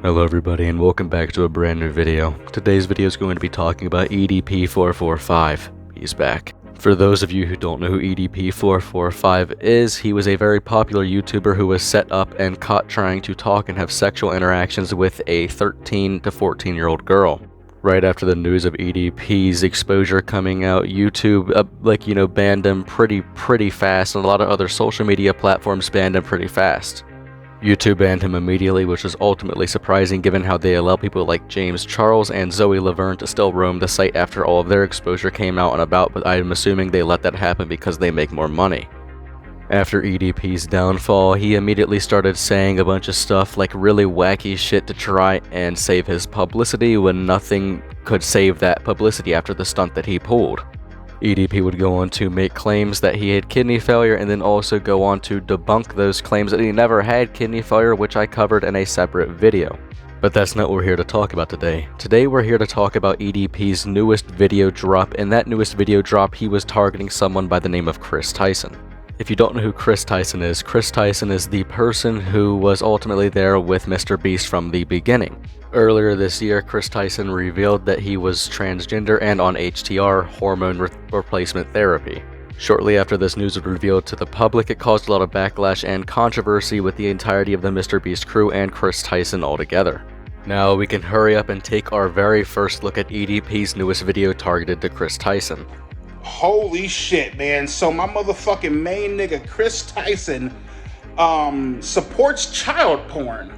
Hello everybody and welcome back to a brand new video. Today's video is going to be talking about EDP445. He's back. For those of you who don't know who EDP445 is, he was a very popular YouTuber who was set up and caught trying to talk and have sexual interactions with a 13 to 14-year-old girl. Right after the news of EDP's exposure coming out, YouTube, banned him pretty fast, and a lot of other social media platforms banned him pretty fast. YouTube banned him immediately, which was ultimately surprising given how they allow people like James Charles and Zoe Laverne to still roam the site after all of their exposure came out and about, but I'm assuming they let that happen because they make more money. After EDP's downfall, he immediately started saying a bunch of stuff like really wacky shit to try and save his publicity when nothing could save that publicity after the stunt that he pulled. EDP would go on to make claims that he had kidney failure and then also go on to debunk those claims that he never had kidney failure, which I covered in a separate video. But that's not what we're here to talk about today. Today we're here to talk about EDP's newest video drop. In that newest video drop, he was targeting someone by the name of Chris Tyson. If you don't know who Chris Tyson is the person who was ultimately there with Mr. Beast from the beginning. Earlier this year, Chris Tyson revealed that he was transgender and on HTR, hormone replacement therapy. Shortly after this news was revealed to the public, it caused a lot of backlash and controversy with the entirety of the Mr. Beast crew and Chris Tyson altogether. Now we can hurry up and take our very first look at EDP's newest video targeted to Chris Tyson. Holy shit, man. So my motherfucking main nigga Chris Tyson supports child porn.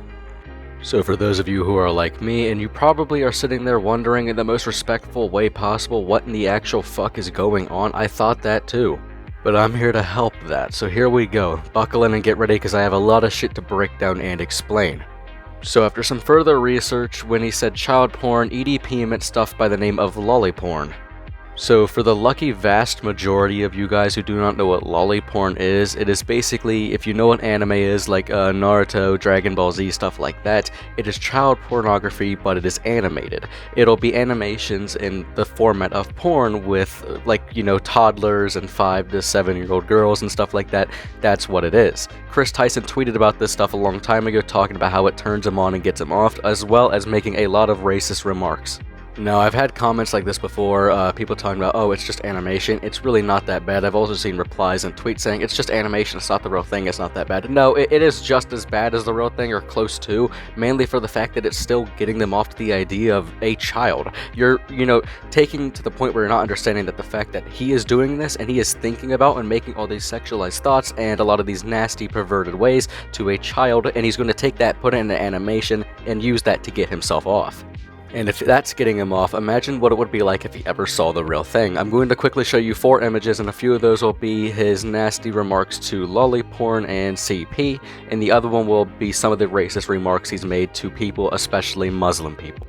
So for those of you who are like me, and you probably are sitting there wondering in the most respectful way possible what in the actual fuck is going on, I thought that too. But I'm here to help that, so here we go. Buckle in and get ready because I have a lot of shit to break down and explain. So after some further research, when he said child porn, EDP meant stuff by the name of lolliporn. So for the lucky vast majority of you guys who do not know what lolliporn is, it is basically, if you know what anime is, like Naruto, Dragon Ball Z, stuff like that, it is child pornography, but it is animated. It'll be animations in the format of porn with, toddlers and 5 to 7-year-old girls and stuff like that. That's what it is. Chris Tyson tweeted about this stuff a long time ago, talking about how it turns him on and gets him off, as well as making a lot of racist remarks. Now, I've had comments like this before, people talking about, oh, it's just animation. It's really not that bad. I've also seen replies and tweets saying, it's just animation, it's not the real thing, it's not that bad. No, it is just as bad as the real thing, or close to, mainly for the fact that it's still getting them off to the idea of a child. You're, taking to the point where you're not understanding that the fact that he is doing this, and he is thinking about and making all these sexualized thoughts and a lot of these nasty, perverted ways to a child, and he's going to take that, put it in an animation, and use that to get himself off. And if that's getting him off, imagine what it would be like if he ever saw the real thing. I'm going to quickly show you 4 images, and a few of those will be his nasty remarks to lolliporn and CP, and the other one will be some of the racist remarks he's made to people, especially Muslim people.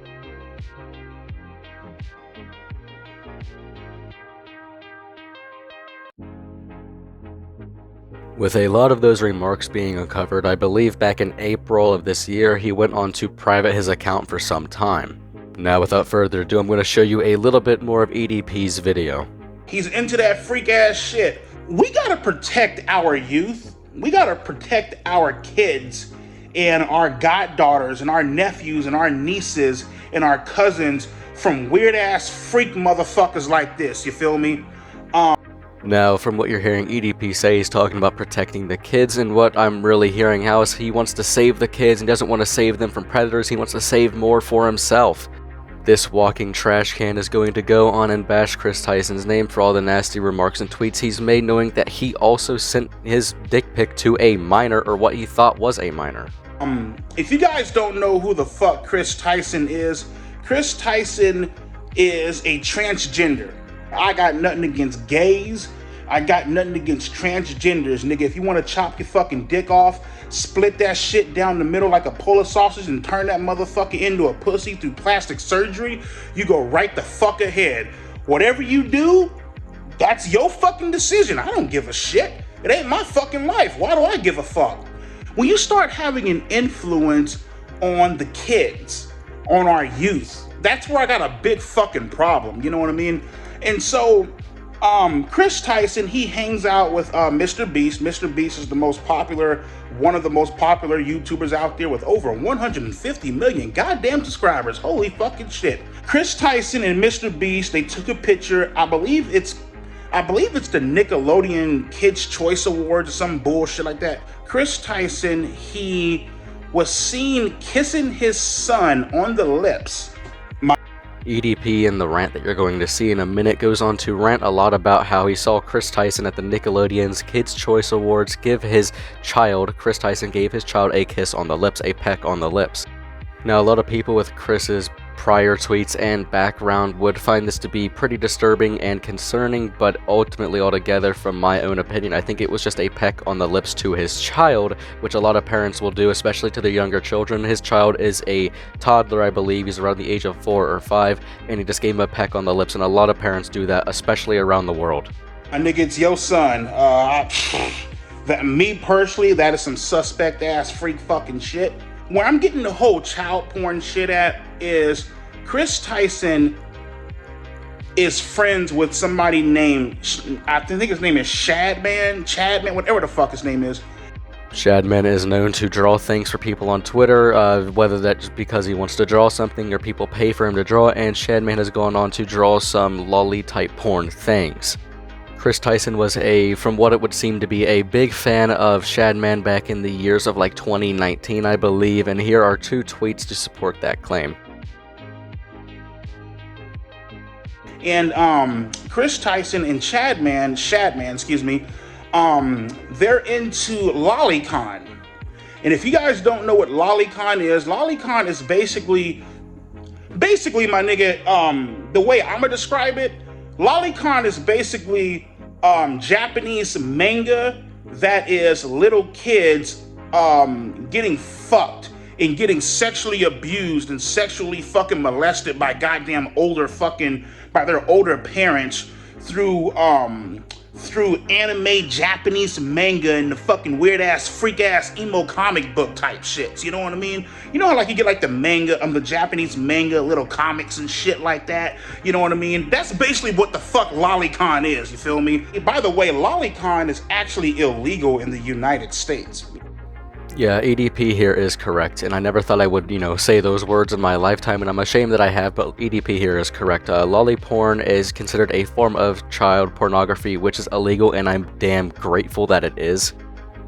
With a lot of those remarks being uncovered, I believe back in April of this year, he went on to private his account for some time. Now, without further ado, I'm going to show you a little bit more of EDP's video. He's into that freak ass shit. We gotta protect our youth. We gotta protect our kids and our goddaughters and our nephews and our nieces and our cousins from weird ass freak motherfuckers like this. You feel me? Now, from what you're hearing EDP say, he's talking about protecting the kids, and what I'm really hearing how is he wants to save the kids and doesn't want to save them from predators. He wants to save more for himself. This walking trash can is going to go on and bash Chris Tyson's name for all the nasty remarks and tweets he's made, knowing that he also sent his dick pic to a minor, or what he thought was a minor. If you guys don't know who the fuck Chris Tyson is a transgender. I got nothing against gays. I got nothing against transgenders, nigga. If you want to chop your fucking dick off, split that shit down the middle like a Polish sausage and turn that motherfucker into a pussy through plastic surgery, you go right the fuck ahead. Whatever you do, that's your fucking decision. I don't give a shit. It ain't my fucking life. Why do I give a fuck? When you start having an influence on the kids, on our youth, that's where I got a big fucking problem. You know what I mean? And so Chris Tyson, he hangs out with Mr. Beast. Mr. Beast is one of the most popular YouTubers out there with over 150 million goddamn subscribers. Holy fucking shit. Chris Tyson and Mr. Beast, they took a picture. I believe it's the Nickelodeon Kids Choice Awards or some bullshit like that. Chris Tyson, he was seen kissing his son on the lips. EDP in the rant that you're going to see in a minute goes on to rant a lot about how he saw Chris Tyson at the Nickelodeon's Kids Choice Awards Chris Tyson gave his child a kiss on the lips, a peck on the lips. Now, a lot of people with Chris's prior tweets and background would find this to be pretty disturbing and concerning, but ultimately, altogether, from my own opinion, I think it was just a peck on the lips to his child, which a lot of parents will do, especially to their younger children. His child is a toddler, I believe. He's around the age of 4 or 5, and he just gave him a peck on the lips, and a lot of parents do that, especially around the world. Nigga, it's your son. Me personally, that is some suspect ass freak fucking shit. Where I'm getting the whole child porn shit at is Chris Tyson is friends with somebody named, I think his name is Shadman, whatever the fuck his name is. Shadman is known to draw things for people on Twitter, whether that's because he wants to draw something or people pay for him to draw, and Shadman has gone on to draw some lolly type porn things. Chris Tyson was from what it would seem to be, a big fan of Shadman back in the years of like 2019, I believe, and here are 2 tweets to support that claim. And Chris Tyson and Shadman, they're into lolicon. And if you guys don't know what lolicon is basically my nigga, the way I'm gonna describe it, lolicon is basically Japanese manga that is little kids getting fucked and getting sexually abused and sexually fucking molested by by their older parents through anime Japanese manga and the fucking weird ass freak ass emo comic book type shits. You know what I mean? You know how like you get like the manga, the Japanese manga little comics and shit like that? You know what I mean? That's basically what the fuck lolicon is, you feel me? By the way, lolicon is actually illegal in the United States. Yeah, EDP here is correct, and I never thought I would, say those words in my lifetime, and I'm ashamed that I have, but EDP here is correct. Lolliporn is considered a form of child pornography, which is illegal, and I'm damn grateful that it is.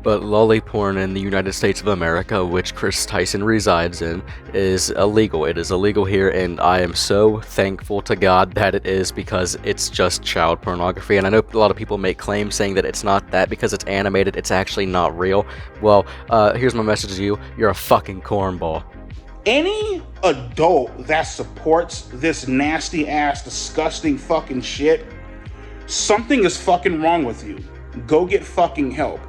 But lolliporn in the United States of America, which Chris Tyson resides in, is illegal. It is illegal here, and I am so thankful to God that it is, because it's just child pornography. And I know a lot of people make claims saying that it's not that because it's animated, it's actually not real. Well, here's my message to you. You're a fucking cornball. Any adult that supports this nasty ass, disgusting fucking shit, something is fucking wrong with you. Go get fucking help.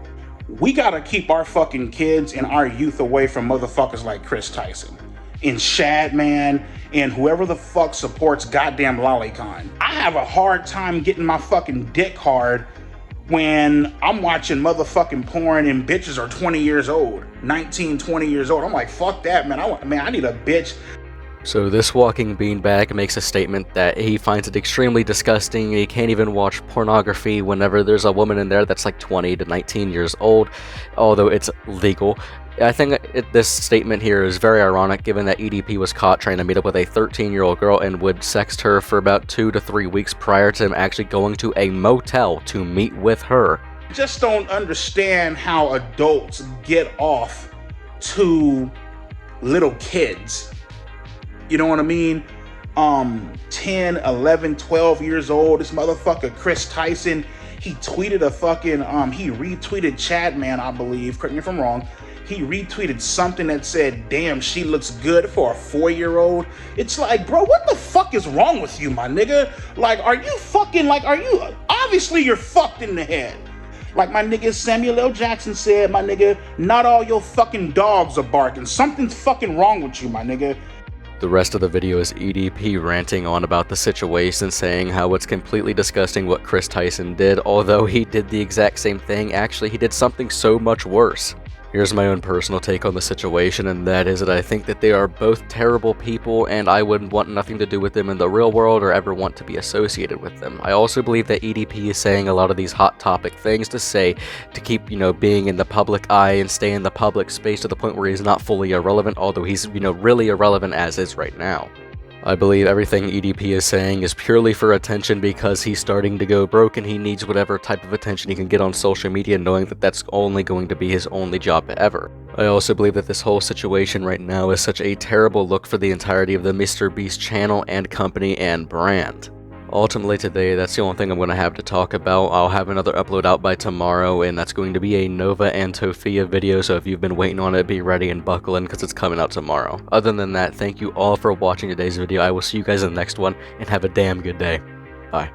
We gotta keep our fucking kids and our youth away from motherfuckers like Chris Tyson and Shadman and whoever the fuck supports goddamn lolicon. I have a hard time getting my fucking dick hard when I'm watching motherfucking porn and bitches are 20 years old, 19, 20 years old. I'm like, fuck that, man. I need a bitch. So this walking beanbag makes a statement that he finds it extremely disgusting. He can't even watch pornography whenever there's a woman in there that's like 20 to 19 years old, although it's legal. I think this statement here is very ironic, given that EDP was caught trying to meet up with a 13-year-old girl and would sext her for about 2 to 3 weeks prior to him actually going to a motel to meet with her. I just don't understand how adults get off to little kids. You know what I mean? 10, 11, 12 years old. This motherfucker, Chris Tyson, he tweeted he retweeted Shadman, I believe, correct me if I'm wrong. He retweeted something that said, damn, she looks good for a 4-year-old. It's like, bro, what the fuck is wrong with you, my nigga? Like, obviously you're fucked in the head. Like my nigga Samuel L. Jackson said, my nigga, not all your fucking dogs are barking. Something's fucking wrong with you, my nigga. The rest of the video is EDP ranting on about the situation, saying how it's completely disgusting what Chris Tyson did, although he did the exact same thing. Actually, he did something so much worse. Here's my own personal take on the situation, and that is that I think that they are both terrible people, and I wouldn't want nothing to do with them in the real world or ever want to be associated with them. I also believe that EDP is saying a lot of these hot topic things to say to keep, being in the public eye and stay in the public space to the point where he's not fully irrelevant, although he's, really irrelevant as is right now. I believe everything EDP is saying is purely for attention because he's starting to go broke and he needs whatever type of attention he can get on social media, knowing that that's only going to be his only job ever. I also believe that this whole situation right now is such a terrible look for the entirety of the MrBeast channel and company and brand. Ultimately today, that's the only thing I'm going to have to talk about. I'll have another upload out by tomorrow, and that's going to be a Nova and Tofia video, so if you've been waiting on it, be ready and buckle in because it's coming out tomorrow. Other than that, thank you all for watching today's video. I will see you guys in the next one, and have a damn good day. Bye.